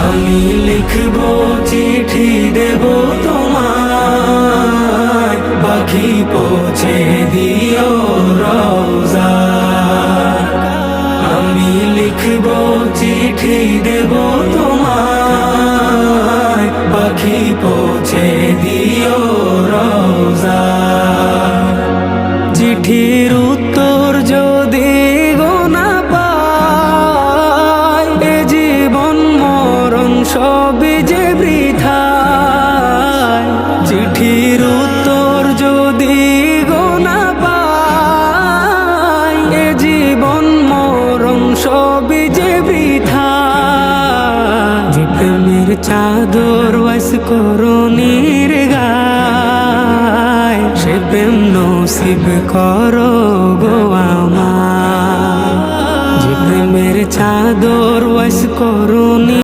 আমি লিখবো চিঠি দেব তোমায়, পাখি পৌঁছে দিও রওজা। আমি লিখবো চিঠি দেব তোমায়, পাখি পৌঁছে দিও রওজা। চিঠির উত্তর যদি গোনা পাই, এ জীবন মরণ সবই যে বৃথায়। চিঠির উত্তর যদি গোনা পাই, এ জীবন মরণ সবই যে বৃথায়। যে প্রেমের চাদর ওয়াস করুণীর গায়, সে প্রেম নসিব করো গো আমার। যে প্রেমের চাদর ওয়াস করুণী